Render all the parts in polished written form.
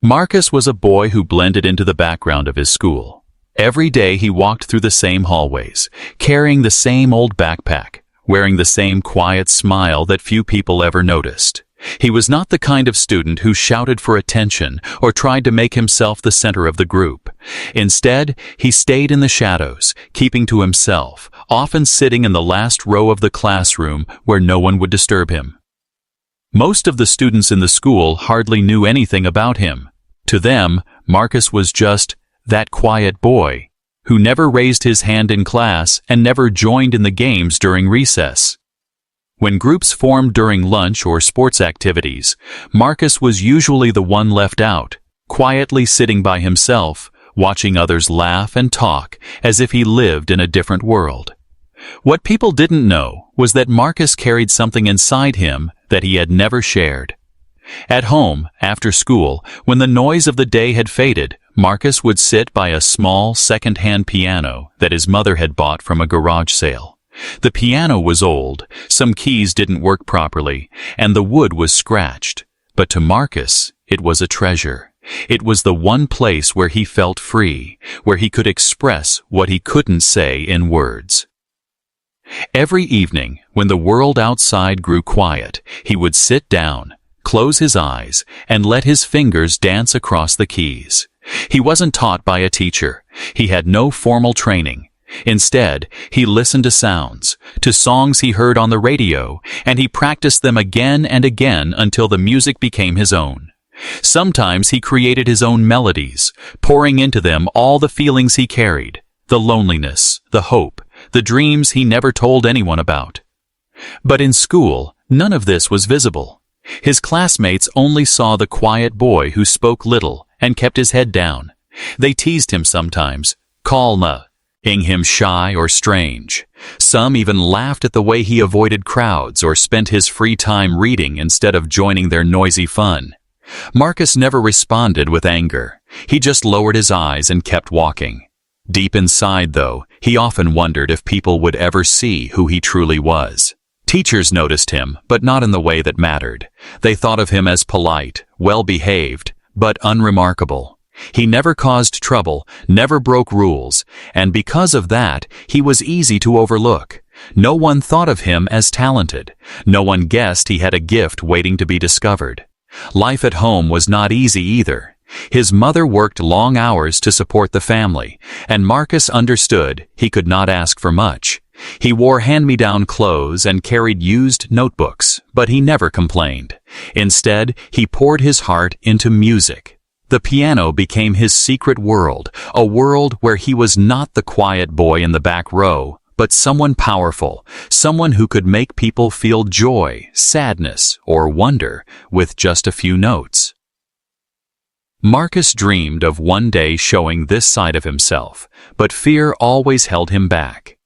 Marcus was a boy who blended into the background of his school. Every day he walked through the same hallways, carrying the same old backpack, wearing the same quiet smile that few people ever noticed. He was not the kind of student who shouted for attention or tried to make himself the center of the group. Instead, he stayed in the shadows, keeping to himself, often sitting in the last row of the classroom where no one would disturb him. Most of the students in the school hardly knew anything about him. To them, Marcus was just that quiet boy who never raised his hand in class and never joined in the games during recess. When groups formed during lunch or sports activities, Marcus was usually the one left out, quietly sitting by himself, watching others laugh and talk as if he lived in a different world. What people didn't know was that Marcus carried something inside him that he had never shared. At home, after school, when the noise of the day had faded, Marcus would sit by a small second-hand piano that his mother had bought from a garage sale. The piano was old, some keys didn't work properly, and the wood was scratched. But to Marcus, it was a treasure. It was the one place where he felt free, where he could express what he couldn't say in words. Every evening, when the world outside grew quiet, he would sit down, close his eyes, and let his fingers dance across the keys. He wasn't taught by a teacher. He had no formal training. Instead, he listened to sounds, to songs he heard on the radio, and he practiced them again and again until the music became his own. Sometimes he created his own melodies, pouring into them all the feelings he carried, the loneliness, the hope, the dreams he never told anyone about. But in school, none of this was visible. His classmates only saw the quiet boy who spoke little and kept his head down. They teased him sometimes, calling him shy or strange. Some even laughed at the way he avoided crowds or spent his free time reading instead of joining their noisy fun. Marcus never responded with anger. He just lowered his eyes and kept walking. Deep inside, though, he often wondered if people would ever see who he truly was. Teachers noticed him, but not in the way that mattered. They thought of him as polite, well-behaved, but unremarkable. He never caused trouble, never broke rules, and because of that, he was easy to overlook. No one thought of him as talented. No one guessed he had a gift waiting to be discovered. Life at home was not easy either. His mother worked long hours to support the family, and Marcus understood he could not ask for much. He wore hand-me-down clothes and carried used notebooks, but he never complained. Instead, he poured his heart into music. The piano became his secret world, a world where he was not the quiet boy in the back row, but someone powerful, someone who could make people feel joy, sadness, or wonder with just a few notes. Marcus dreamed of one day showing this side of himself, but fear always held him back.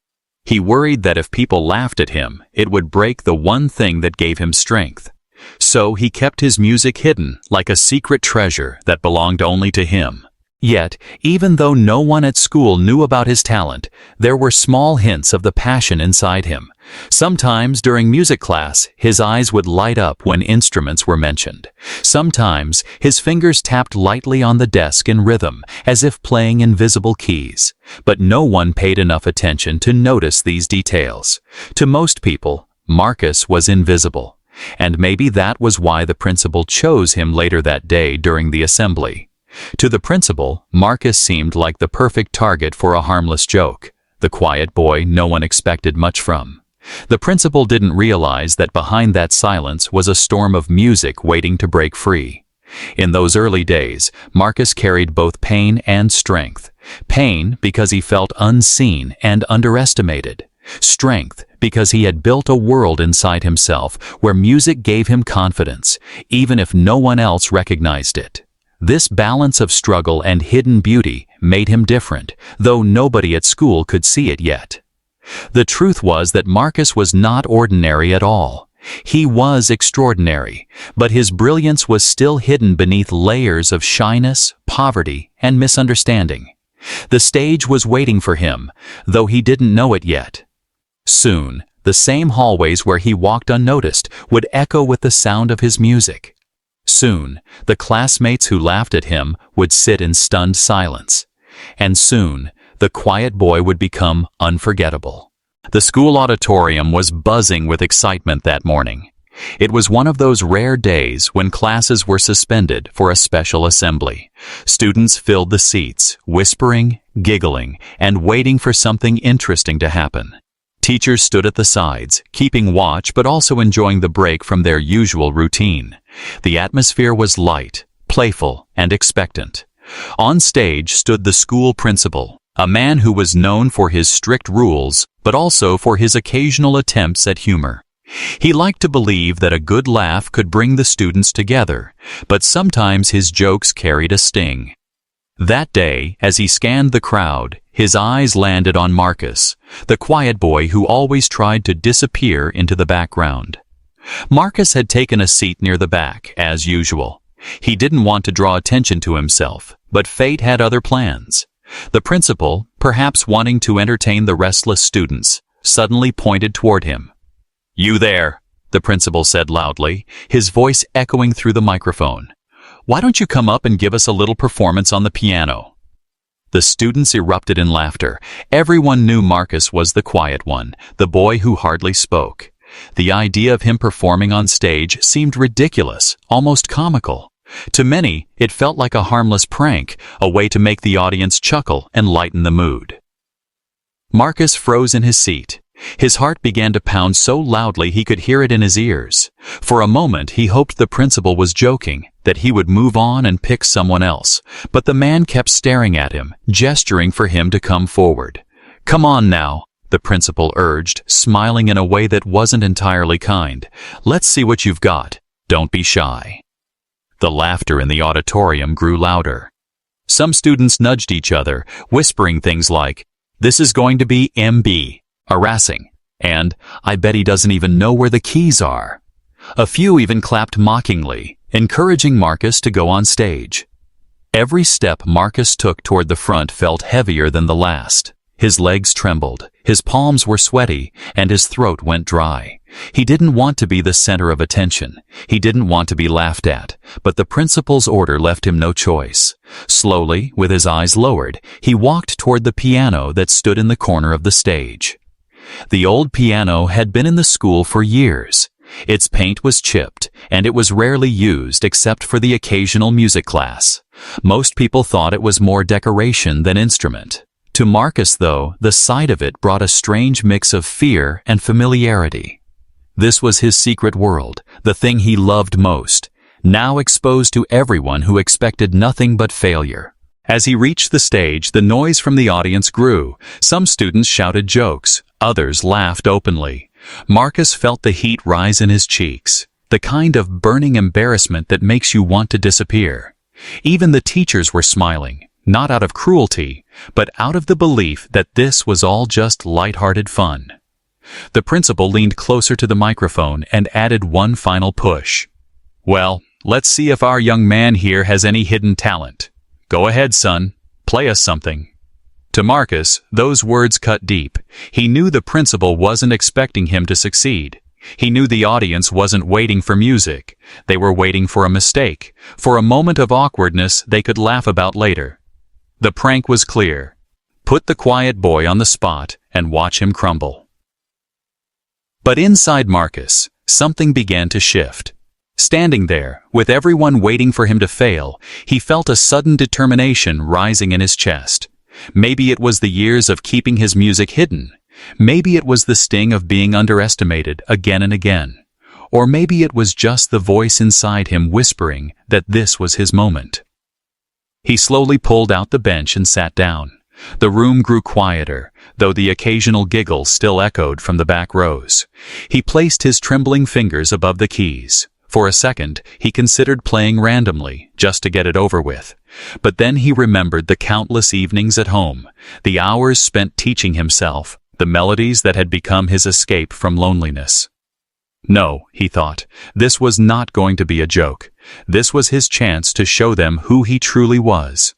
He worried that if people laughed at him, it would break the one thing that gave him strength. So he kept his music hidden like a secret treasure that belonged only to him. Yet, even though no one at school knew about his talent, there were small hints of the passion inside him. Sometimes during music class, his eyes would light up when instruments were mentioned. Sometimes his fingers tapped lightly on the desk in rhythm, as if playing invisible keys. But no one paid enough attention to notice these details. To most people, Marcus was invisible. And maybe that was why the principal chose him later that day during the assembly. To the principal, Marcus seemed like the perfect target for a harmless joke, the quiet boy no one expected much from. The principal didn't realize that behind that silence was a storm of music waiting to break free. In those early days, Marcus carried both pain and strength. Pain because he felt unseen and underestimated. Strength because he had built a world inside himself where music gave him confidence, even if no one else recognized it. This balance of struggle and hidden beauty made him different, though nobody at school could see it yet. The truth was that Marcus was not ordinary at all. He was extraordinary, but his brilliance was still hidden beneath layers of shyness, poverty, and misunderstanding. The stage was waiting for him, though he didn't know it yet. Soon, the same hallways where he walked unnoticed would echo with the sound of his music. Soon, the classmates who laughed at him would sit in stunned silence. And soon, the quiet boy would become unforgettable. The school auditorium was buzzing with excitement that morning. It was one of those rare days when classes were suspended for a special assembly. Students filled the seats, whispering, giggling, and waiting for something interesting to happen. Teachers stood at the sides, keeping watch but also enjoying the break from their usual routine. The atmosphere was light, playful, and expectant. On stage stood the school principal, a man who was known for his strict rules, but also for his occasional attempts at humor. He liked to believe that a good laugh could bring the students together, but sometimes his jokes carried a sting. That day, as he scanned the crowd, his eyes landed on Marcus, the quiet boy who always tried to disappear into the background. Marcus had taken a seat near the back, as usual. He didn't want to draw attention to himself, but fate had other plans. The principal, perhaps wanting to entertain the restless students, suddenly pointed toward him. "You there," the principal said loudly, his voice echoing through the microphone. "Why don't you come up and give us a little performance on the piano?" The students erupted in laughter. Everyone knew Marcus was the quiet one, the boy who hardly spoke. The idea of him performing on stage seemed ridiculous, almost comical. To many, it felt like a harmless prank, a way to make the audience chuckle and lighten the mood. Marcus froze in his seat. His heart began to pound so loudly he could hear it in his ears. For a moment he hoped the principal was joking, that he would move on and pick someone else, but the man kept staring at him, gesturing for him to come forward. "Come on now," the principal urged, smiling in a way that wasn't entirely kind. "Let's see what you've got. Don't be shy." The laughter in the auditorium grew louder. Some students nudged each other, whispering things like, "This is going to be MB. Harassing," and "I bet he doesn't even know where the keys are." A few even clapped mockingly, encouraging Marcus to go on stage. Every step Marcus took toward the front felt heavier than the last. His legs trembled, his palms were sweaty, and his throat went dry. He didn't want to be the center of attention. He didn't want to be laughed at, but the principal's order left him no choice. Slowly, with his eyes lowered, he walked toward the piano that stood in the corner of the stage. The old piano had been in the school for years. Its paint was chipped, and it was rarely used except for the occasional music class. Most people thought it was more decoration than instrument. To Marcus, though, the sight of it brought a strange mix of fear and familiarity. This was his secret world, the thing he loved most, now exposed to everyone who expected nothing but failure. As he reached the stage, the noise from the audience grew. Some students shouted jokes, others laughed openly. Marcus felt the heat rise in his cheeks, the kind of burning embarrassment that makes you want to disappear. Even the teachers were smiling, not out of cruelty, but out of the belief that this was all just light-hearted fun. The principal leaned closer to the microphone and added one final push. "Well, let's see if our young man here has any hidden talent. Go ahead, son. Play us something." To Marcus, those words cut deep. He knew the principal wasn't expecting him to succeed. He knew the audience wasn't waiting for music. They were waiting for a mistake, for a moment of awkwardness they could laugh about later. The prank was clear. Put the quiet boy on the spot and watch him crumble. But inside Marcus, something began to shift. Standing there, with everyone waiting for him to fail, he felt a sudden determination rising in his chest. Maybe it was the years of keeping his music hidden. Maybe it was the sting of being underestimated again and again. Or maybe it was just the voice inside him whispering that this was his moment. He slowly pulled out the bench and sat down. The room grew quieter, though the occasional giggle still echoed from the back rows. He placed his trembling fingers above the keys. For a second, he considered playing randomly, just to get it over with. But then he remembered the countless evenings at home, the hours spent teaching himself, the melodies that had become his escape from loneliness. No, he thought, this was not going to be a joke. This was his chance to show them who he truly was.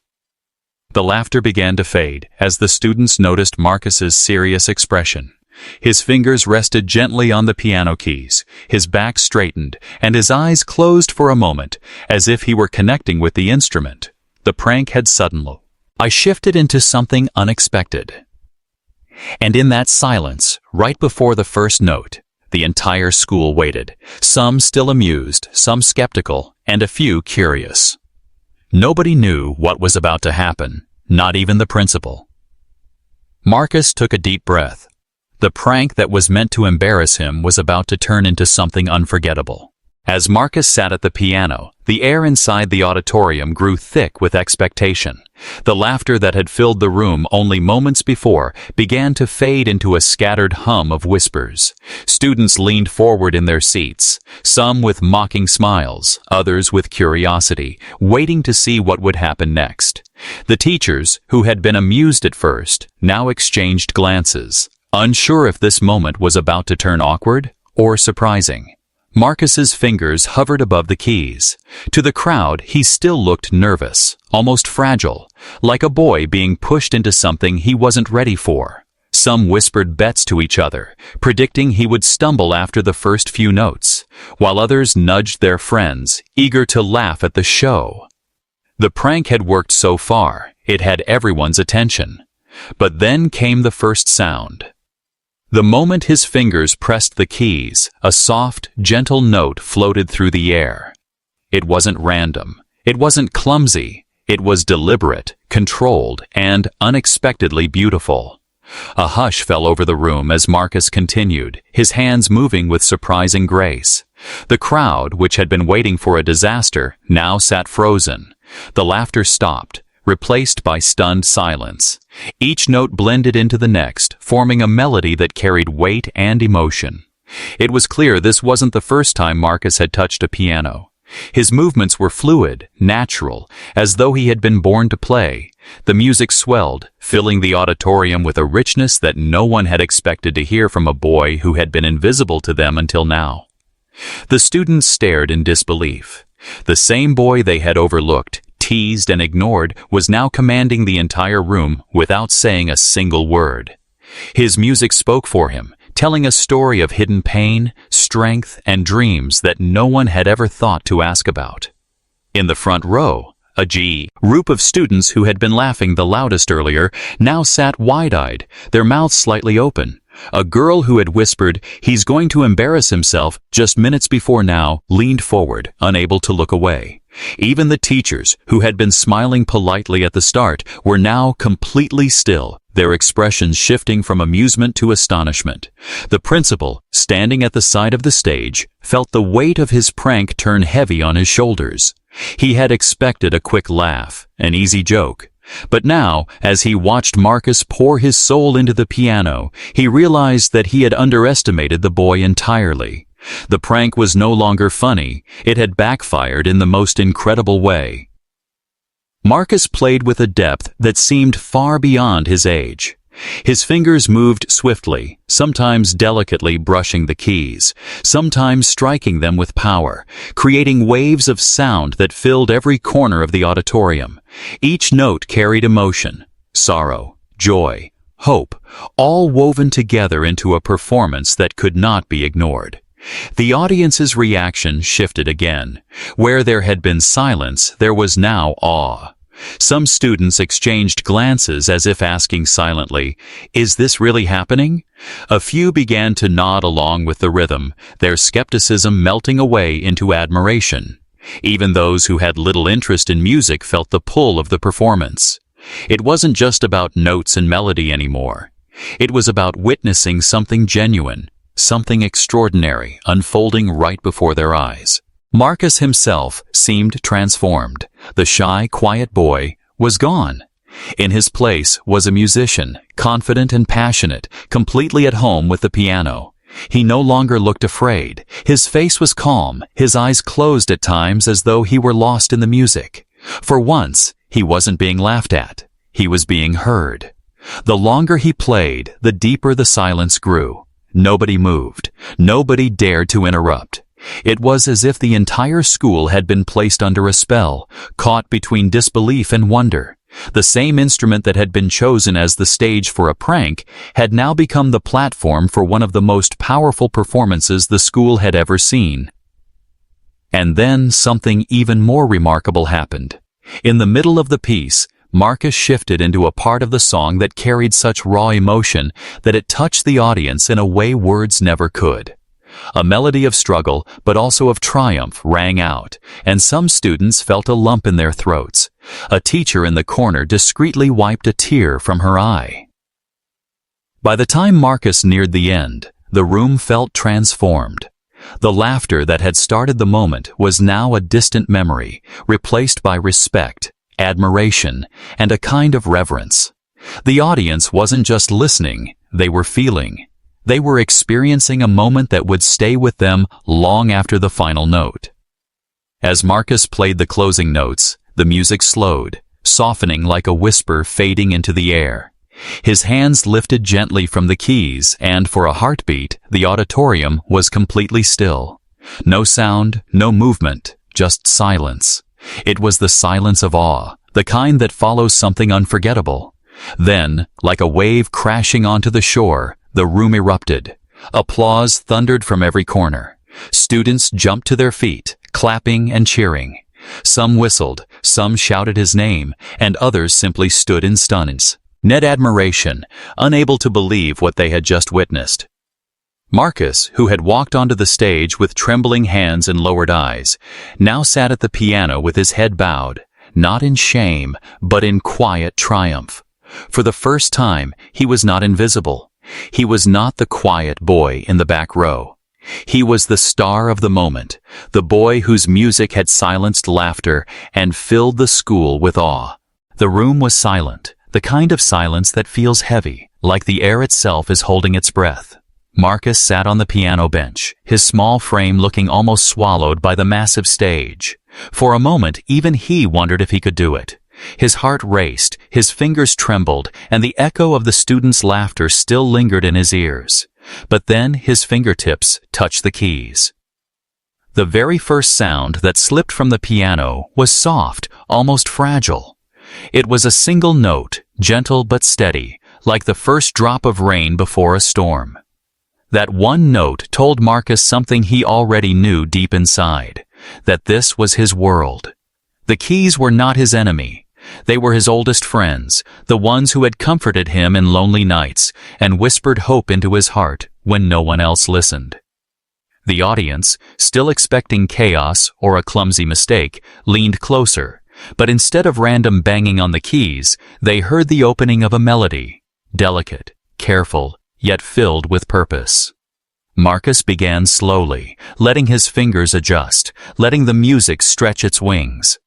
The laughter began to fade as the students noticed Marcus's serious expression. His fingers rested gently on the piano keys, his back straightened, and his eyes closed for a moment, as if he were connecting with the instrument. The prank had suddenly. I shifted into something unexpected. And in that silence, right before the first note, the entire school waited, some still amused, some skeptical, and a few curious. Nobody knew what was about to happen, not even the principal. Marcus took a deep breath. The prank that was meant to embarrass him was about to turn into something unforgettable. As Marcus sat at the piano, the air inside the auditorium grew thick with expectation. The laughter that had filled the room only moments before began to fade into a scattered hum of whispers. Students leaned forward in their seats, some with mocking smiles, others with curiosity, waiting to see what would happen next. The teachers, who had been amused at first, now exchanged glances, unsure if this moment was about to turn awkward or surprising. Marcus's fingers hovered above the keys. To the crowd, he still looked nervous, almost fragile, like a boy being pushed into something he wasn't ready for. Some whispered bets to each other, predicting he would stumble after the first few notes, while others nudged their friends, eager to laugh at the show. The prank had worked so far, it had everyone's attention. But then came the first sound. The moment his fingers pressed the keys, a soft, gentle note floated through the air. It wasn't random. It wasn't clumsy. It was deliberate, controlled, and unexpectedly beautiful. A hush fell over the room as Marcus continued, his hands moving with surprising grace. The crowd, which had been waiting for a disaster, now sat frozen. The laughter stopped, replaced by stunned silence. Each note blended into the next, forming a melody that carried weight and emotion. It was clear this wasn't the first time Marcus had touched a piano. His movements were fluid, natural, as though he had been born to play. The music swelled, filling the auditorium with a richness that no one had expected to hear from a boy who had been invisible to them until now. The students stared in disbelief. The same boy they had overlooked, teased and ignored, was now commanding the entire room without saying a single word. His music spoke for him, telling a story of hidden pain, strength, and dreams that no one had ever thought to ask about. In the front row, a group of students who had been laughing the loudest earlier now sat wide-eyed, their mouths slightly open. A girl who had whispered, "He's going to embarrass himself," just minutes before now, leaned forward, unable to look away. Even the teachers, who had been smiling politely at the start, were now completely still, their expressions shifting from amusement to astonishment. The principal, standing at the side of the stage, felt the weight of his prank turn heavy on his shoulders. He had expected a quick laugh, an easy joke. But now, as he watched Marcus pour his soul into the piano, he realized that he had underestimated the boy entirely. The prank was no longer funny. It had backfired in the most incredible way. Marcus played with a depth that seemed far beyond his age. His fingers moved swiftly, sometimes delicately brushing the keys, sometimes striking them with power, creating waves of sound that filled every corner of the auditorium. Each note carried emotion, sorrow, joy, hope, all woven together into a performance that could not be ignored. The audience's reaction shifted again. Where there had been silence, there was now awe. Some students exchanged glances as if asking silently, "Is this really happening?" A few began to nod along with the rhythm, their skepticism melting away into admiration. Even those who had little interest in music felt the pull of the performance. It wasn't just about notes and melody anymore. It was about witnessing something genuine, something extraordinary unfolding right before their eyes. Marcus himself seemed transformed. The shy, quiet boy was gone. In his place was a musician, confident and passionate, completely at home with the piano. He no longer looked afraid. His face was calm, his eyes closed at times as though he were lost in the music. For once, he wasn't being laughed at. He was being heard. The longer he played, the deeper the silence grew. Nobody moved. Nobody dared to interrupt. It was as if the entire school had been placed under a spell, caught between disbelief and wonder. The same instrument that had been chosen as the stage for a prank had now become the platform for one of the most powerful performances the school had ever seen. And then something even more remarkable happened. In the middle of the piece, Marcus shifted into a part of the song that carried such raw emotion that it touched the audience in a way words never could. A melody of struggle, but also of triumph, rang out, and some students felt a lump in their throats. A teacher in the corner discreetly wiped a tear from her eye. By the time Marcus neared the end, the room felt transformed. The laughter that had started the moment was now a distant memory, replaced by respect, admiration, and a kind of reverence. The audience wasn't just listening, they were feeling. They were experiencing a moment that would stay with them long after the final note. As Marcus played the closing notes, the music slowed, softening like a whisper fading into the air. His hands lifted gently from the keys, and for a heartbeat, the auditorium was completely still. No sound, no movement, just silence. It was the silence of awe, the kind that follows something unforgettable. Then, like a wave crashing onto the shore, the room erupted. Applause thundered from every corner. Students jumped to their feet, clapping and cheering. Some whistled, some shouted his name, and others simply stood in stunned admiration, unable to believe what they had just witnessed. Marcus, who had walked onto the stage with trembling hands and lowered eyes, now sat at the piano with his head bowed, not in shame, but in quiet triumph. For the first time, he was not invisible. He was not the quiet boy in the back row. He was the star of the moment, the boy whose music had silenced laughter and filled the school with awe. The room was silent, the kind of silence that feels heavy, like the air itself is holding its breath. Marcus sat on the piano bench, his small frame looking almost swallowed by the massive stage. For a moment, even he wondered if he could do it. His heart raced, his fingers trembled, and the echo of the students' laughter still lingered in his ears. But then his fingertips touched the keys. The very first sound that slipped from the piano was soft, almost fragile. It was a single note, gentle but steady, like the first drop of rain before a storm. That one note told Marcus something he already knew deep inside, that this was his world. The keys were not his enemy. They were his oldest friends, the ones who had comforted him in lonely nights and whispered hope into his heart when no one else listened. The audience, still expecting chaos or a clumsy mistake, leaned closer, but instead of random banging on the keys, they heard the opening of a melody, delicate, careful, yet filled with purpose. Marcus began slowly, letting his fingers adjust, letting the music stretch its wings.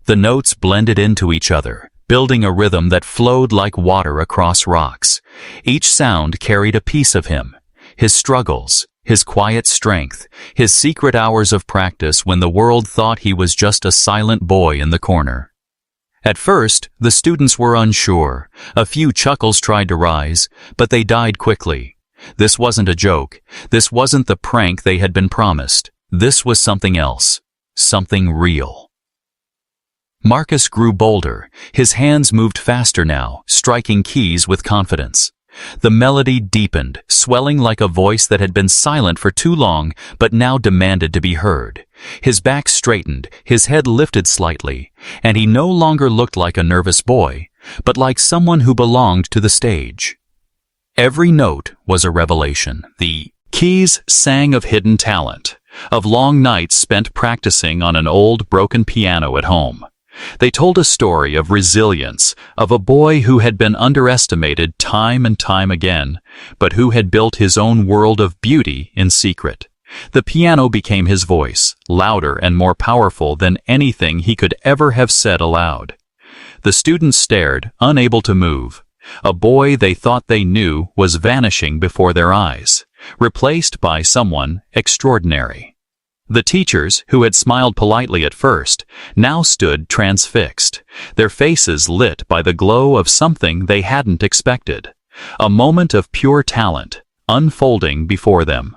The notes blended into each other, building a rhythm that flowed like water across rocks. Each sound carried a piece of him, his struggles, his quiet strength, his secret hours of practice when the world thought he was just a silent boy in the corner. At first, the students were unsure. A few chuckles tried to rise, but they died quickly. This wasn't a joke. This wasn't the prank they had been promised. This was something else, something real. Marcus grew bolder. His hands moved faster now, striking keys with confidence. The melody deepened, swelling like a voice that had been silent for too long but now demanded to be heard. His back straightened, his head lifted slightly, and he no longer looked like a nervous boy, but like someone who belonged to the stage. Every note was a revelation. The keys sang of hidden talent, of long nights spent practicing on an old, broken piano at home. They told a story of resilience, of a boy who had been underestimated time and time again, but who had built his own world of beauty in secret. The piano became his voice, louder and more powerful than anything he could ever have said aloud. The students stared, unable to move. A boy they thought they knew was vanishing before their eyes, replaced by someone extraordinary. The teachers, who had smiled politely at first, now stood transfixed, their faces lit by the glow of something they hadn't expected. A moment of pure talent, unfolding before them.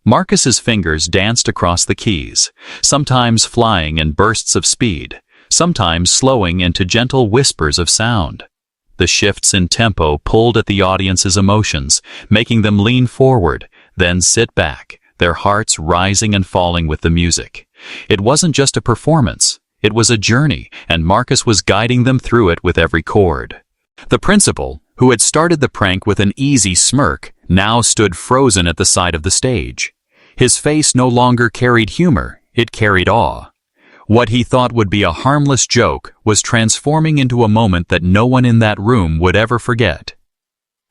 Marcus's fingers danced across the keys, sometimes flying in bursts of speed, sometimes slowing into gentle whispers of sound. The shifts in tempo pulled at the audience's emotions, making them lean forward, then sit back, their hearts rising and falling with the music. It wasn't just a performance, it was a journey, and Marcus was guiding them through it with every chord. The principal, who had started the prank with an easy smirk, now stood frozen at the side of the stage. His face no longer carried humor, it carried awe. What he thought would be a harmless joke was transforming into a moment that no one in that room would ever forget.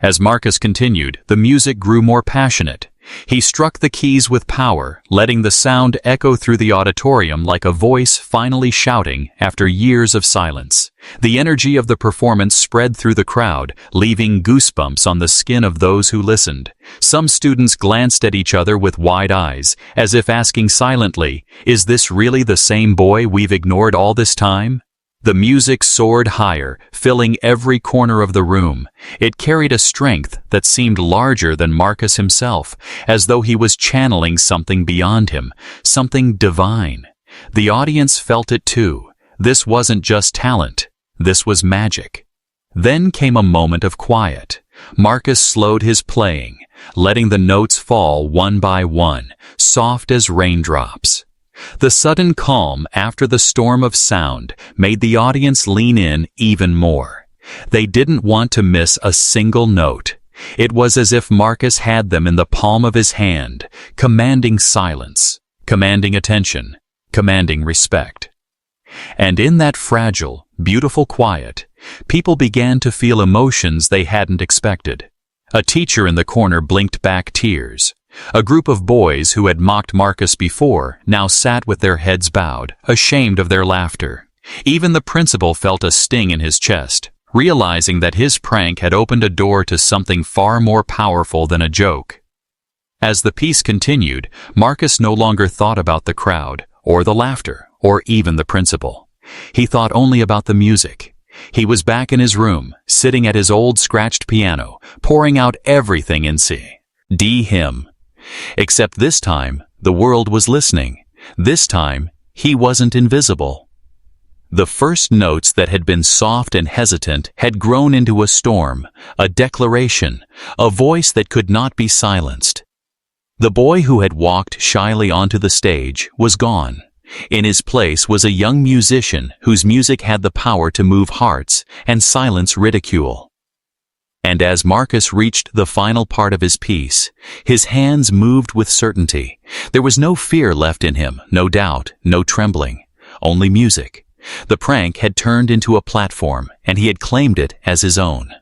As Marcus continued, the music grew more passionate. He struck the keys with power, letting the sound echo through the auditorium like a voice finally shouting after years of silence. The energy of the performance spread through the crowd, leaving goosebumps on the skin of those who listened. Some students glanced at each other with wide eyes, as if asking silently, "Is this really the same boy we've ignored all this time?" The music soared higher, filling every corner of the room. It carried a strength that seemed larger than Marcus himself, as though he was channeling something beyond him, something divine. The audience felt it too. This wasn't just talent, this was magic. Then came a moment of quiet. Marcus slowed his playing, letting the notes fall one by one, soft as raindrops. The sudden calm after the storm of sound made the audience lean in even more. They didn't want to miss a single note. It was as if Marcus had them in the palm of his hand, commanding silence, commanding attention, commanding respect. And in that fragile, beautiful quiet, people began to feel emotions they hadn't expected. A teacher in the corner blinked back tears. A group of boys who had mocked Marcus before now sat with their heads bowed, ashamed of their laughter. Even the principal felt a sting in his chest, realizing that his prank had opened a door to something far more powerful than a joke. As the piece continued, Marcus no longer thought about the crowd, or the laughter, or even the principal. He thought only about the music. He was back in his room, sitting at his old scratched piano, pouring out everything in C.D. hymn. Except this time, the world was listening. This time, he wasn't invisible. The first notes that had been soft and hesitant had grown into a storm, a declaration, a voice that could not be silenced. The boy who had walked shyly onto the stage was gone. In his place was a young musician whose music had the power to move hearts and silence ridicule. And as Marcus reached the final part of his piece, his hands moved with certainty. There was no fear left in him, no doubt, no trembling, only music. The prank had turned into a platform, and he had claimed it as his own.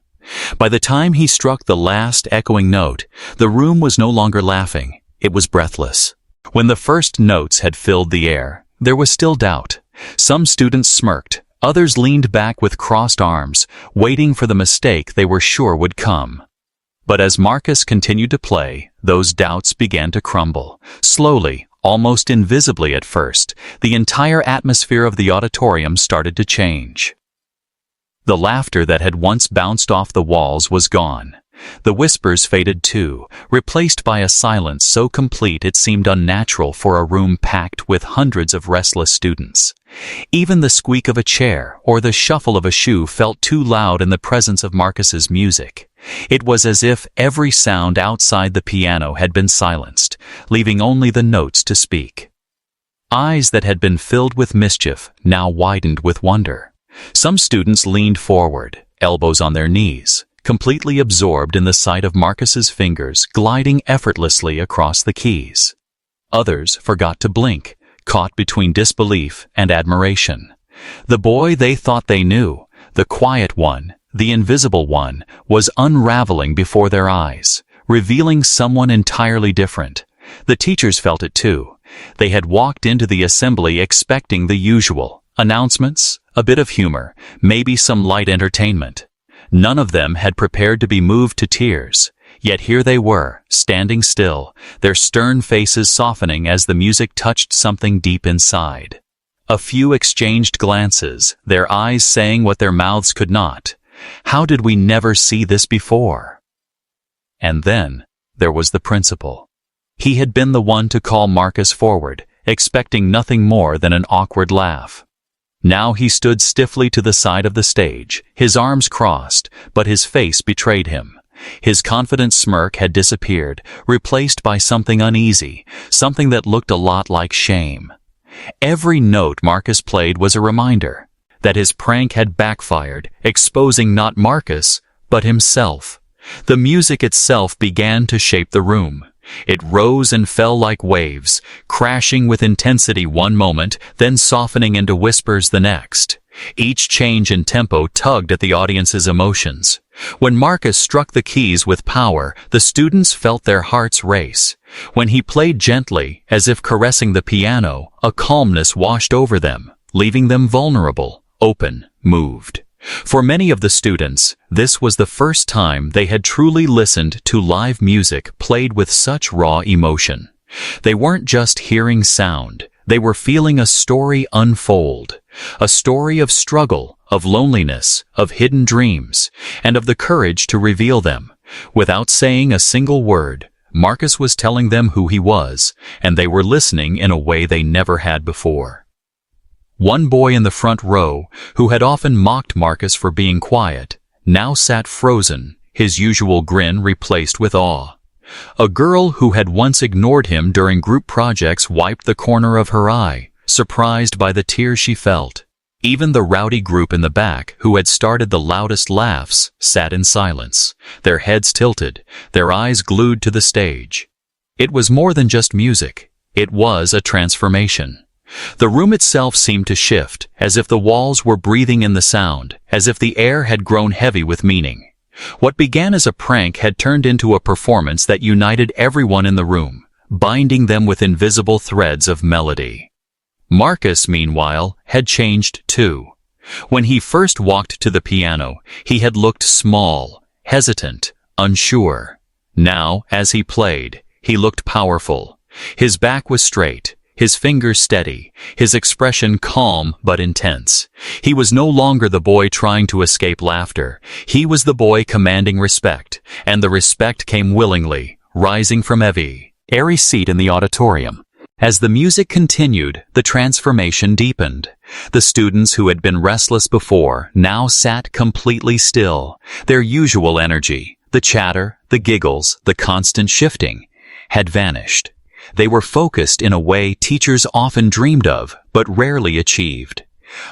By the time he struck the last echoing note, the room was no longer laughing, it was breathless. When the first notes had filled the air, there was still doubt. Some students smirked. Others leaned back with crossed arms, waiting for the mistake they were sure would come. But as Marcus continued to play, those doubts began to crumble. Slowly, almost invisibly at first, the entire atmosphere of the auditorium started to change. The laughter that had once bounced off the walls was gone. The whispers faded too, replaced by a silence so complete it seemed unnatural for a room packed with hundreds of restless students. Even the squeak of a chair or the shuffle of a shoe felt too loud in the presence of Marcus's music. It was as if every sound outside the piano had been silenced, leaving only the notes to speak. Eyes that had been filled with mischief now widened with wonder. Some students leaned forward, elbows on their knees, completely absorbed in the sight of Marcus's fingers gliding effortlessly across the keys. Others forgot to blink, caught between disbelief and admiration. The boy they thought they knew, the quiet one, the invisible one, was unraveling before their eyes, revealing someone entirely different. The teachers felt it too. They had walked into the assembly expecting the usual announcements, a bit of humor, maybe some light entertainment. None of them had prepared to be moved to tears, yet here they were, standing still, their stern faces softening as the music touched something deep inside. A few exchanged glances, their eyes saying what their mouths could not. How did we never see this before? And then there was the principal. He had been the one to call Marcus forward, expecting nothing more than an awkward laugh. Now he stood stiffly to the side of the stage, his arms crossed, but his face betrayed him. His confident smirk had disappeared, replaced by something uneasy, something that looked a lot like shame. Every note Marcus played was a reminder that his prank had backfired, exposing not Marcus, but himself. The music itself began to shape the room. It rose and fell like waves, crashing with intensity one moment, then softening into whispers the next. Each change in tempo tugged at the audience's emotions. When Marcus struck the keys with power, the students felt their hearts race. When he played gently, as if caressing the piano, a calmness washed over them, leaving them vulnerable, open, moved. For many of the students, this was the first time they had truly listened to live music played with such raw emotion. They weren't just hearing sound, they were feeling a story unfold. A story of struggle, of loneliness, of hidden dreams, and of the courage to reveal them. Without saying a single word, Marcus was telling them who he was, and they were listening in a way they never had before. One boy in the front row, who had often mocked Marcus for being quiet, now sat frozen, his usual grin replaced with awe. A girl who had once ignored him during group projects wiped the corner of her eye, surprised by the tears she felt. Even the rowdy group in the back, who had started the loudest laughs, sat in silence, their heads tilted, their eyes glued to the stage. It was more than just music. It was a transformation. The room itself seemed to shift, as if the walls were breathing in the sound, as if the air had grown heavy with meaning. What began as a prank had turned into a performance that united everyone in the room, binding them with invisible threads of melody. Marcus, meanwhile, had changed too. When he first walked to the piano, he had looked small, hesitant, unsure. Now, as he played, he looked powerful. His back was straight, his fingers steady, his expression calm but intense. He was no longer the boy trying to escape laughter. He was the boy commanding respect, and the respect came willingly, rising from every airy seat in the auditorium. As the music continued, the transformation deepened. The students who had been restless before now sat completely still. Their usual energy, the chatter, the giggles, the constant shifting, had vanished. They were focused in a way teachers often dreamed of, but rarely achieved.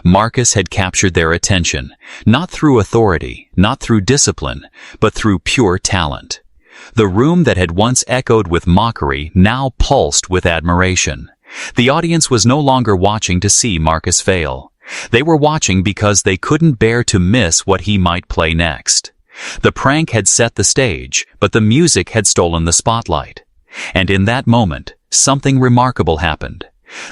Marcus had captured their attention, not through authority, not through discipline, but through pure talent. The room that had once echoed with mockery now pulsed with admiration. The audience was no longer watching to see Marcus fail. They were watching because they couldn't bear to miss what he might play next. The prank had set the stage, but the music had stolen the spotlight. And in that moment, something remarkable happened.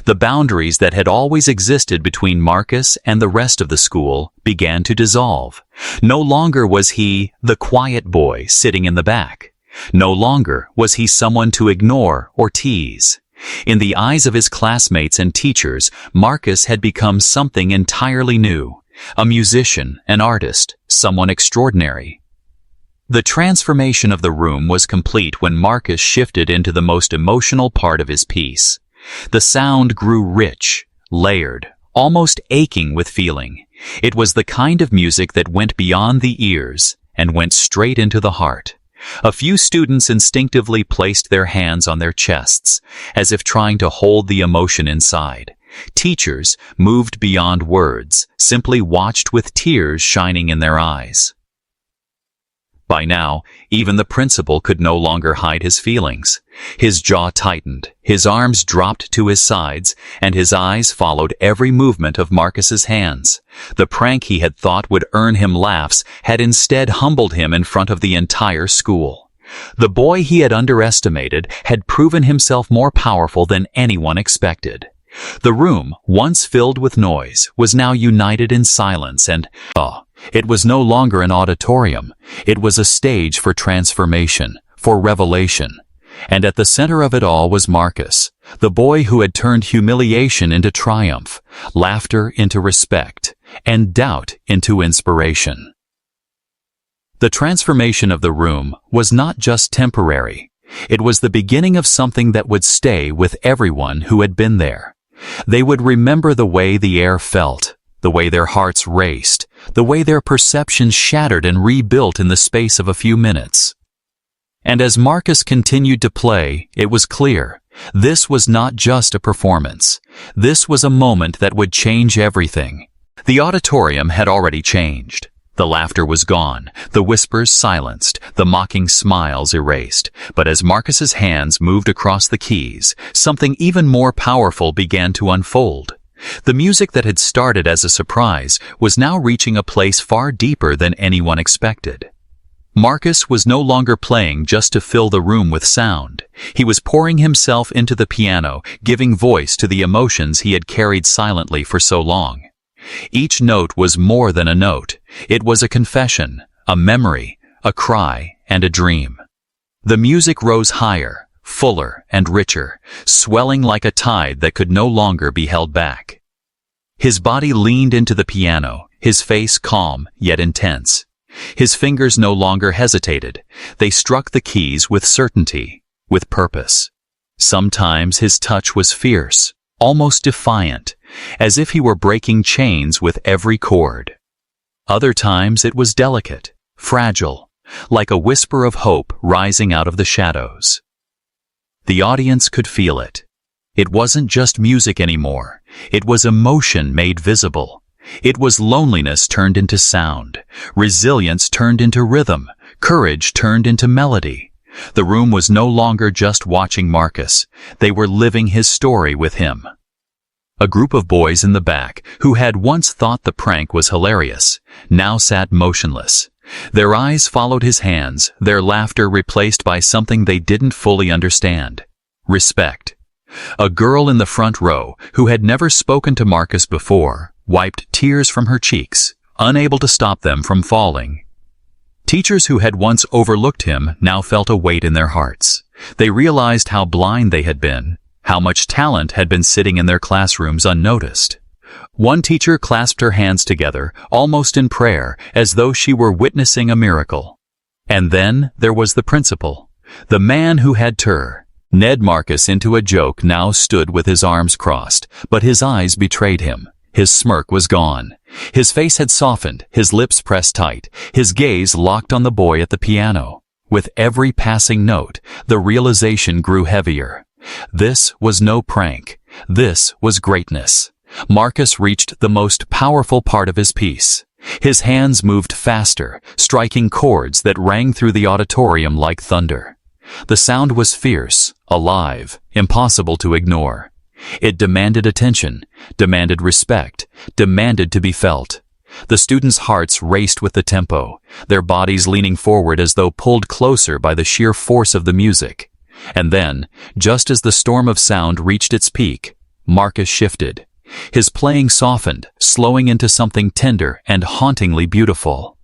The boundaries that had always existed between Marcus and the rest of the school began to dissolve. No longer was he the quiet boy sitting in the back. No longer was he someone to ignore or tease. In the eyes of his classmates and teachers, Marcus had become something entirely new. A musician, an artist, someone extraordinary. The transformation of the room was complete when Marcus shifted into the most emotional part of his piece. The sound grew rich, layered, almost aching with feeling. It was the kind of music that went beyond the ears and went straight into the heart. A few students instinctively placed their hands on their chests, as if trying to hold the emotion inside. Teachers, moved beyond words, simply watched with tears shining in their eyes. By now, even the principal could no longer hide his feelings. His jaw tightened, his arms dropped to his sides, and his eyes followed every movement of Marcus's hands. The prank he had thought would earn him laughs had instead humbled him in front of the entire school. The boy he had underestimated had proven himself more powerful than anyone expected. The room, once filled with noise, was now united in silence and awe. It was no longer an auditorium. It was a stage for transformation, for revelation. And at the center of it all was Marcus, the boy who had turned humiliation into triumph, laughter into respect, and doubt into inspiration. The transformation of the room was not just temporary. It was the beginning of something that would stay with everyone who had been there. They would remember the way the air felt, the way their hearts raced, the way their perceptions shattered and rebuilt in the space of a few minutes. And as Marcus continued to play, it was clear, this was not just a performance. This was a moment that would change everything. The auditorium had already changed. The laughter was gone, the whispers silenced, the mocking smiles erased. But as Marcus's hands moved across the keys, something even more powerful began to unfold. The music that had started as a surprise was now reaching a place far deeper than anyone expected. Marcus was no longer playing just to fill the room with sound. He was pouring himself into the piano, giving voice to the emotions he had carried silently for so long. Each note was more than a note. It was a confession, a memory, a cry, and a dream. The music rose higher, fuller, and richer, swelling like a tide that could no longer be held back. His body leaned into the piano, his face calm yet intense. His fingers no longer hesitated. They struck the keys with certainty, with purpose. Sometimes his touch was fierce, almost defiant, as if he were breaking chains with every chord. Other times it was delicate, fragile, like a whisper of hope rising out of the shadows. The audience could feel it. It wasn't just music anymore. It was emotion made visible. It was loneliness turned into sound, resilience turned into rhythm, courage turned into melody. The room was no longer just watching Marcus. They were living his story with him. A group of boys in the back, who had once thought the prank was hilarious, now sat motionless. Their eyes followed his hands, their laughter replaced by something they didn't fully understand: respect. A girl in the front row, who had never spoken to Marcus before, wiped tears from her cheeks, unable to stop them from falling. Teachers who had once overlooked him now felt a weight in their hearts. They realized how blind they had been, how much talent had been sitting in their classrooms unnoticed. One teacher clasped her hands together, almost in prayer, as though she were witnessing a miracle. And then there was the principal, the man who had Ned Marcus into a joke, now stood with his arms crossed, but his eyes betrayed him. His smirk was gone. His face had softened, his lips pressed tight, his gaze locked on the boy at the piano. With every passing note, the realization grew heavier. This was no prank. This was greatness. Marcus reached the most powerful part of his piece. His hands moved faster, striking chords that rang through the auditorium like thunder. The sound was fierce, alive, impossible to ignore. It demanded attention, demanded respect, demanded to be felt. The students' hearts raced with the tempo, their bodies leaning forward as though pulled closer by the sheer force of the music. And then, just as the storm of sound reached its peak, Marcus shifted. His playing softened, slowing into something tender and hauntingly beautiful.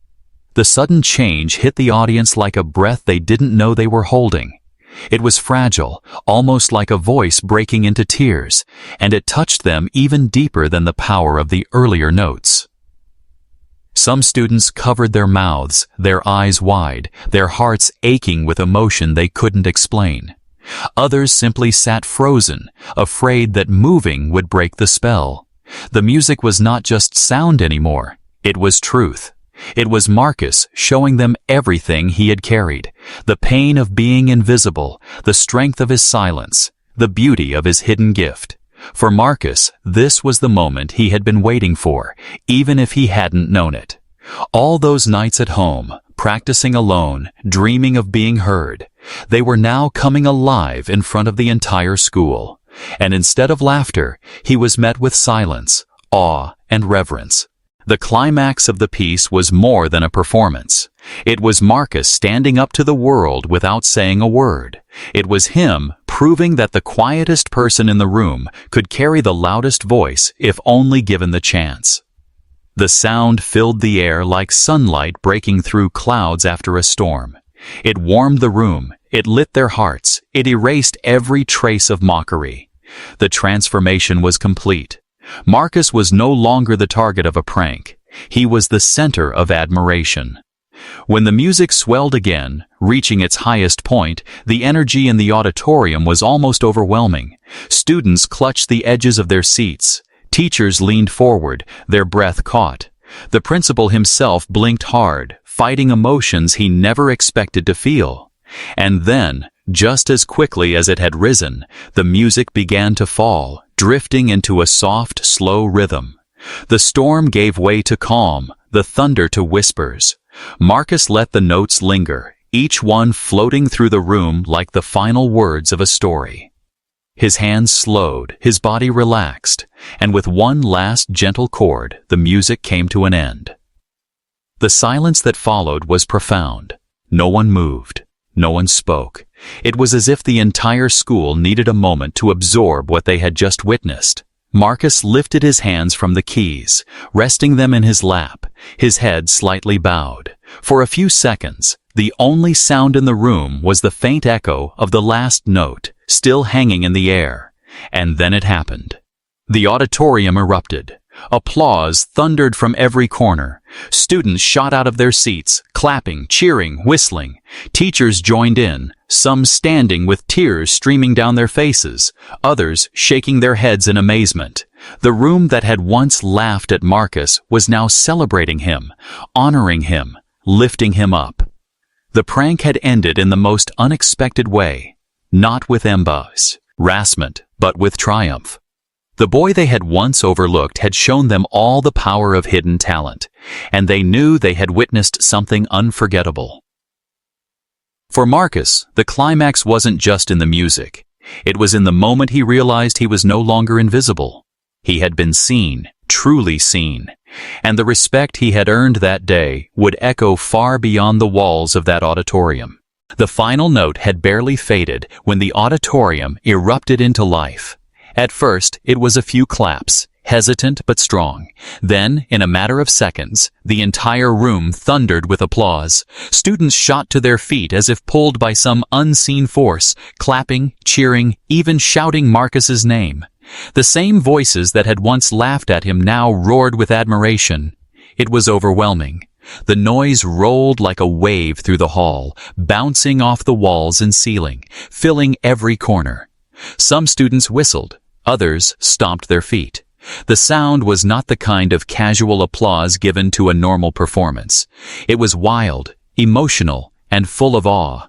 The sudden change hit the audience like a breath they didn't know they were holding. It was fragile, almost like a voice breaking into tears, and it touched them even deeper than the power of the earlier notes. Some students covered their mouths, their eyes wide, their hearts aching with emotion they couldn't explain. Others simply sat frozen, afraid that moving would break the spell. The music was not just sound anymore. It was truth. It was Marcus showing them everything he had carried, the pain of being invisible, the strength of his silence, the beauty of his hidden gift. For Marcus, this was the moment he had been waiting for, even if he hadn't known it. All those nights at home, practicing alone, dreaming of being heard, they were now coming alive in front of the entire school. And instead of laughter, he was met with silence, awe, and reverence. The climax of the piece was more than a performance. It was Marcus standing up to the world without saying a word. It was him proving that the quietest person in the room could carry the loudest voice if only given the chance. The sound filled the air like sunlight breaking through clouds after a storm. It warmed the room, it lit their hearts, it erased every trace of mockery. The transformation was complete. Marcus was no longer the target of a prank. He was the center of admiration. When the music swelled again, reaching its highest point, the energy in the auditorium was almost overwhelming. Students clutched the edges of their seats. Teachers leaned forward, their breath caught. The principal himself blinked hard, fighting emotions he never expected to feel. And then, just as quickly as it had risen, the music began to fall, drifting into a soft, slow rhythm. The storm gave way to calm, the thunder to whispers. Marcus let the notes linger, each one floating through the room like the final words of a story. His hands slowed, his body relaxed, and with one last gentle chord, the music came to an end. The silence that followed was profound. No one moved. No one spoke. It was as if the entire school needed a moment to absorb what they had just witnessed. Marcus lifted his hands from the keys, resting them in his lap, his head slightly bowed. For a few seconds, the only sound in the room was the faint echo of the last note, still hanging in the air. And then it happened. The auditorium erupted. Applause thundered from every corner. Students shot out of their seats, clapping, cheering, whistling. Teachers joined in, some standing with tears streaming down their faces, others shaking their heads in amazement. The room that had once laughed at Marcus was now celebrating him, honoring him, lifting him up. The prank had ended in the most unexpected way, not with embarrassment, but with triumph. The boy they had once overlooked had shown them all the power of hidden talent, and they knew they had witnessed something unforgettable. For Marcus, the climax wasn't just in the music. It was in the moment he realized he was no longer invisible. He had been seen, truly seen, and the respect he had earned that day would echo far beyond the walls of that auditorium. The final note had barely faded when the auditorium erupted into life. At first, it was a few claps, hesitant but strong. Then, in a matter of seconds, the entire room thundered with applause. Students shot to their feet as if pulled by some unseen force, clapping, cheering, even shouting Marcus's name. The same voices that had once laughed at him now roared with admiration. It was overwhelming. The noise rolled like a wave through the hall, bouncing off the walls and ceiling, filling every corner. Some students whistled. Others stomped their feet. The sound was not the kind of casual applause given to a normal performance. It was wild, emotional, and full of awe.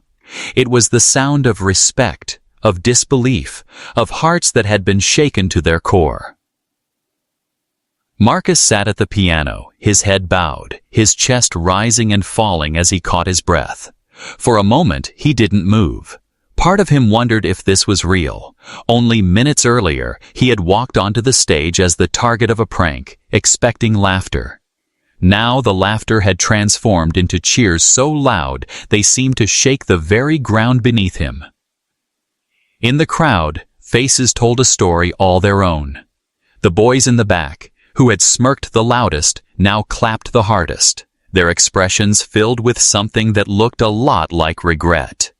It was the sound of respect, of disbelief, of hearts that had been shaken to their core. Marcus sat at the piano, his head bowed, his chest rising and falling as he caught his breath. For a moment, he didn't move. Part of him wondered if this was real. Only minutes earlier, he had walked onto the stage as the target of a prank, expecting laughter. Now the laughter had transformed into cheers so loud they seemed to shake the very ground beneath him. In the crowd, faces told a story all their own. The boys in the back, who had smirked the loudest, now clapped the hardest, their expressions filled with something that looked a lot like regret.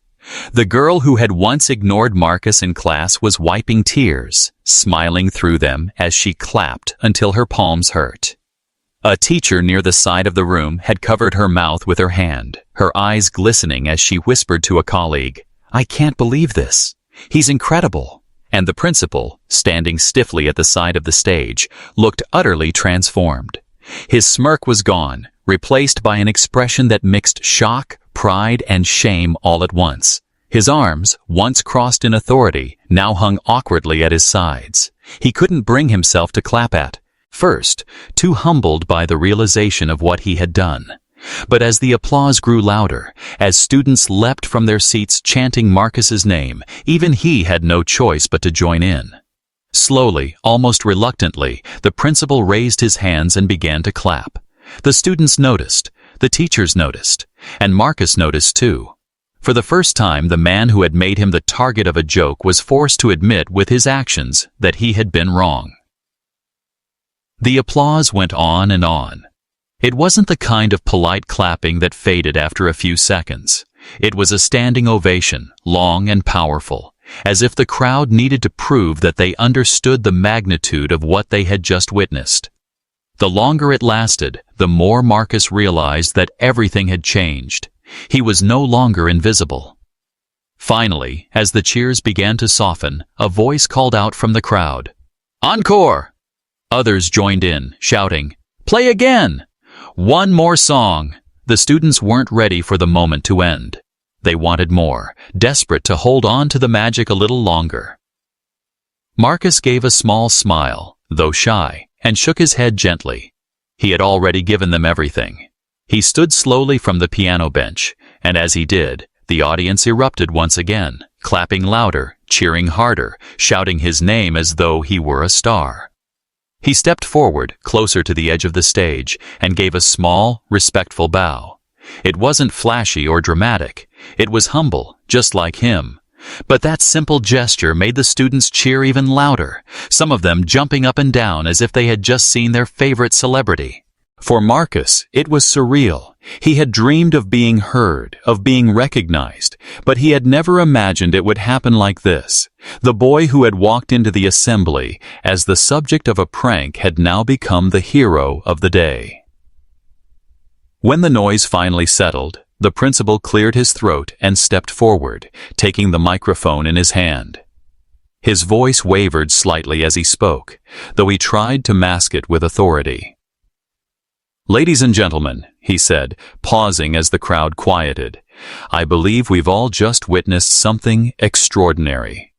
The girl who had once ignored Marcus in class was wiping tears, smiling through them as she clapped until her palms hurt. A teacher near the side of the room had covered her mouth with her hand, her eyes glistening as she whispered to a colleague, "I can't believe this. He's incredible." And the principal, standing stiffly at the side of the stage, looked utterly transformed. His smirk was gone, replaced by an expression that mixed shock, pride, and shame all at once. His arms, once crossed in authority, now hung awkwardly at his sides. He couldn't bring himself to clap at first, too humbled by the realization of what he had done. But as the applause grew louder, as students leapt from their seats chanting Marcus's name, even he had no choice but to join in. Slowly, almost reluctantly, the principal raised his hands and began to clap. The students noticed, the teachers noticed, and Marcus noticed too. For the first time, the man who had made him the target of a joke was forced to admit with his actions that he had been wrong. The applause went on and on. It wasn't the kind of polite clapping that faded after a few seconds. It was a standing ovation, long and powerful, as if the crowd needed to prove that they understood the magnitude of what they had just witnessed. The longer it lasted, the more Marcus realized that everything had changed. He was no longer invisible. Finally, as the cheers began to soften, a voice called out from the crowd, "Encore!" Others joined in, shouting, "Play again! One more song!" The students weren't ready for the moment to end. They wanted more, desperate to hold on to the magic a little longer. Marcus gave a small smile, though shy, and shook his head gently. He had already given them everything. He stood slowly from the piano bench, and as he did, the audience erupted once again, clapping louder, cheering harder, shouting his name as though he were a star. He stepped forward, closer to the edge of the stage, and gave a small, respectful bow. It wasn't flashy or dramatic. It was humble, just like him. But that simple gesture made the students cheer even louder, some of them jumping up and down as if they had just seen their favorite celebrity. For Marcus, it was surreal. He had dreamed of being heard, of being recognized, but he had never imagined it would happen like this. The boy who had walked into the assembly as the subject of a prank had now become the hero of the day. When the noise finally settled, the principal cleared his throat and stepped forward, taking the microphone in his hand. His voice wavered slightly as he spoke, though he tried to mask it with authority. "Ladies and gentlemen," he said, pausing as the crowd quieted, "I believe we've all just witnessed something extraordinary."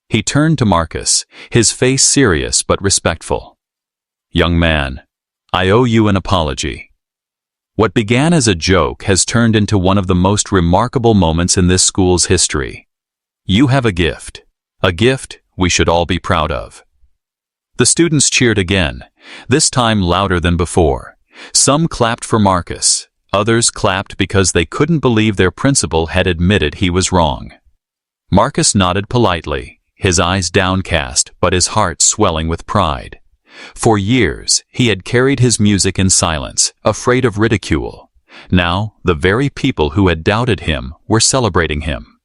He turned to Marcus, his face serious but respectful. "Young man, I owe you an apology. What began as a joke has turned into one of the most remarkable moments in this school's history. You have a gift we should all be proud of." The students cheered again, this time louder than before. Some clapped for Marcus, others clapped because they couldn't believe their principal had admitted he was wrong. Marcus nodded politely, his eyes downcast but his heart swelling with pride. For years, he had carried his music in silence, afraid of ridicule. Now, the very people who had doubted him were celebrating him.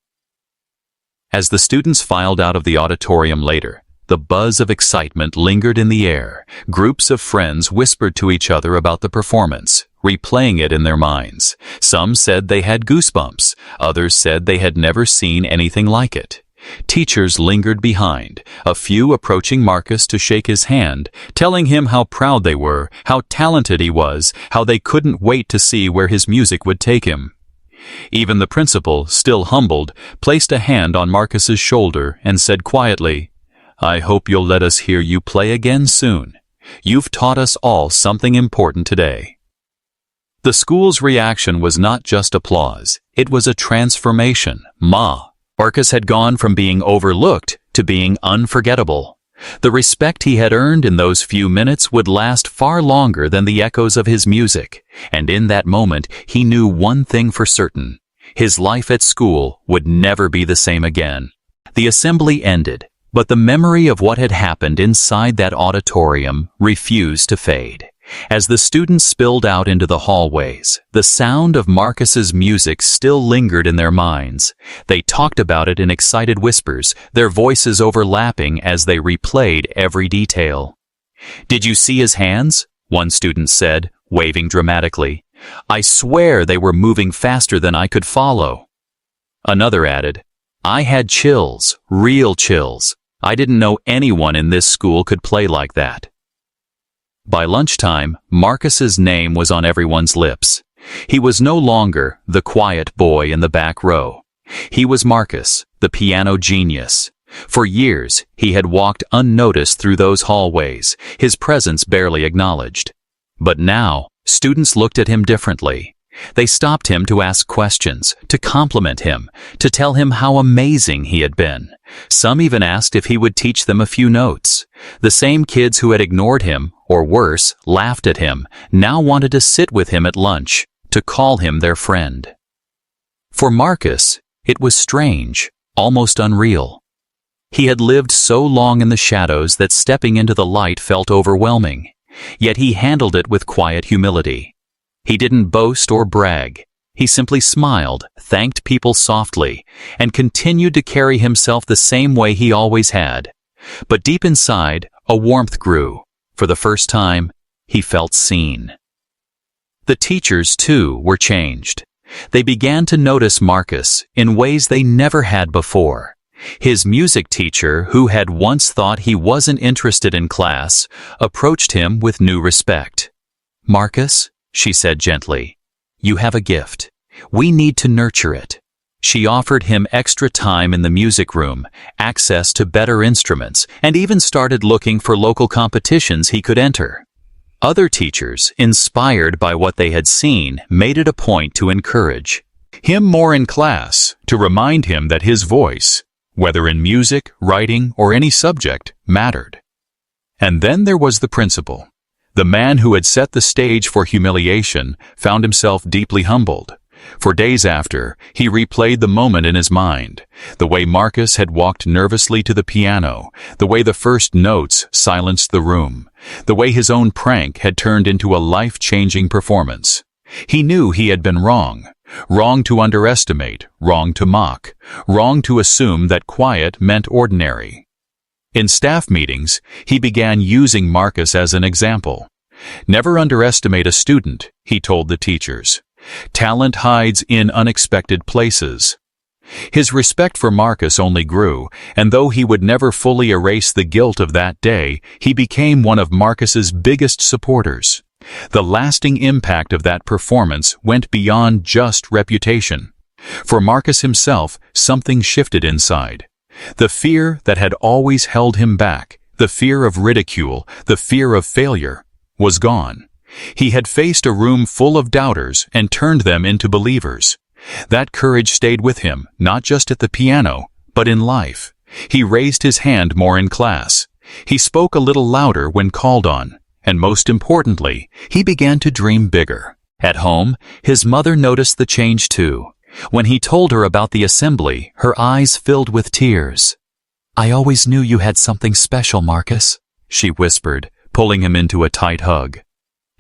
As the students filed out of the auditorium later, the buzz of excitement lingered in the air. Groups of friends whispered to each other about the performance, replaying it in their minds. Some said they had goosebumps, others said they had never seen anything like it. Teachers lingered behind, a few approaching Marcus to shake his hand, telling him how proud they were, how talented he was, how they couldn't wait to see where his music would take him. Even the principal, still humbled, placed a hand on Marcus's shoulder and said quietly, "I hope you'll let us hear you play again soon. You've taught us all something important today." The school's reaction was not just applause, it was a transformation. Marcus had gone from being overlooked to being unforgettable. The respect he had earned in those few minutes would last far longer than the echoes of his music, and in that moment he knew one thing for certain: his life at school would never be the same again. The assembly ended, but the memory of what had happened inside that auditorium refused to fade. As the students spilled out into the hallways, the sound of Marcus's music still lingered in their minds. They talked about it in excited whispers, their voices overlapping as they replayed every detail. "Did you see his hands?" one student said, waving dramatically. "I swear they were moving faster than I could follow." Another added, "I had chills, real chills. I didn't know anyone in this school could play like that." By lunchtime, Marcus's name was on everyone's lips. He was no longer the quiet boy in the back row. He was Marcus, the piano genius. For years, he had walked unnoticed through those hallways, his presence barely acknowledged. But now, students looked at him differently. They stopped him to ask questions, to compliment him, to tell him how amazing he had been. Some even asked if he would teach them a few notes. The same kids who had ignored him, or worse, laughed at him, now wanted to sit with him at lunch, to call him their friend. For Marcus, it was strange, almost unreal. He had lived so long in the shadows that stepping into the light felt overwhelming, yet he handled it with quiet humility. He didn't boast or brag. He simply smiled, thanked people softly, and continued to carry himself the same way he always had. But deep inside, a warmth grew. For the first time, he felt seen. The teachers, too, were changed. They began to notice Marcus in ways they never had before. His music teacher, who had once thought he wasn't interested in class, approached him with new respect. "Marcus," she said gently, "you have a gift. We need to nurture it." She offered him extra time in the music room, access to better instruments, and even started looking for local competitions he could enter. Other teachers, inspired by what they had seen, made it a point to encourage him more in class, to remind him that his voice, whether in music, writing, or any subject, mattered. And then there was the principal. The man who had set the stage for humiliation found himself deeply humbled. For days after, he replayed the moment in his mind, the way Marcus had walked nervously to the piano, the way the first notes silenced the room, the way his own prank had turned into a life-changing performance. He knew he had been wrong. Wrong to underestimate, wrong to mock, wrong to assume that quiet meant ordinary. In staff meetings, he began using Marcus as an example. "Never underestimate a student," he told the teachers. "Talent hides in unexpected places." His respect for Marcus only grew, and though he would never fully erase the guilt of that day, he became one of Marcus's biggest supporters. The lasting impact of that performance went beyond just reputation. For Marcus himself, something shifted inside. The fear that had always held him back, the fear of ridicule, the fear of failure, was gone. He had faced a room full of doubters and turned them into believers. That courage stayed with him, not just at the piano, but in life. He raised his hand more in class. He spoke a little louder when called on. And most importantly, he began to dream bigger. At home, his mother noticed the change too. When he told her about the assembly, her eyes filled with tears. "I always knew you had something special, Marcus," she whispered, pulling him into a tight hug.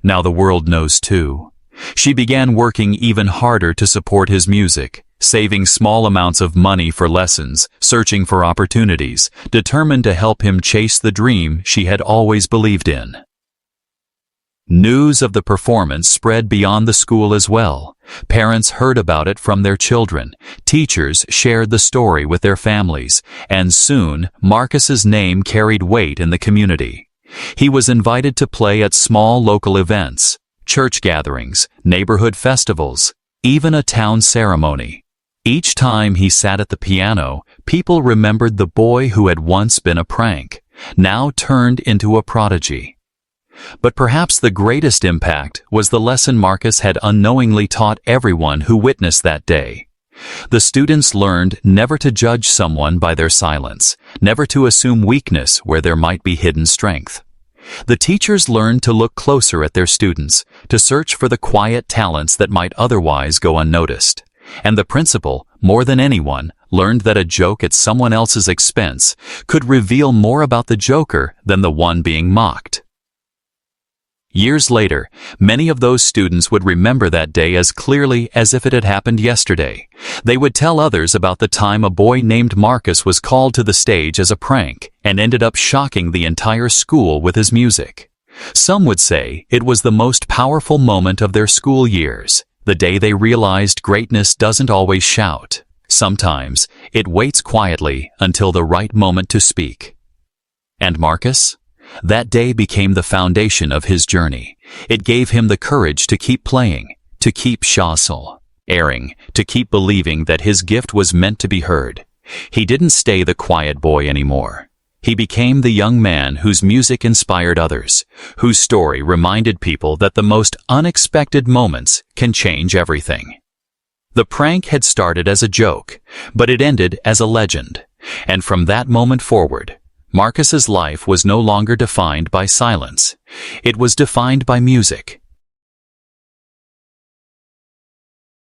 Now the world knows too. She began working even harder to support his music, saving small amounts of money for lessons, searching for opportunities, determined to help him chase the dream she had always believed in. News of the performance spread beyond the school as well. Parents heard about it from their children. Teachers shared the story with their families, and soon Marcus's name carried weight in the community. He was invited to play at small local events, church gatherings, neighborhood festivals, even a town ceremony. Each time he sat at the piano, people remembered the boy who had once been a prank, now turned into a prodigy. But perhaps the greatest impact was the lesson Marcus had unknowingly taught everyone who witnessed that day. The students learned never to judge someone by their silence, never to assume weakness where there might be hidden strength. The teachers learned to look closer at their students, to search for the quiet talents that might otherwise go unnoticed. And the principal, more than anyone, learned that a joke at someone else's expense could reveal more about the joker than the one being mocked. Years later, many of those students would remember that day as clearly as if it had happened yesterday. They would tell others about the time a boy named Marcus was called to the stage as a prank and ended up shocking the entire school with his music. Some would say it was the most powerful moment of their school years, the day they realized greatness doesn't always shout. Sometimes it waits quietly until the right moment to speak. And Marcus? That day became the foundation of his journey. It gave him the courage to keep playing, to keep airing, to keep believing that his gift was meant to be heard. He didn't stay the quiet boy anymore. He became the young man whose music inspired others, whose story reminded people that the most unexpected moments can change everything. The prank had started as a joke, but it ended as a legend. And from that moment forward, Marcus's life was no longer defined by silence. It was defined by music,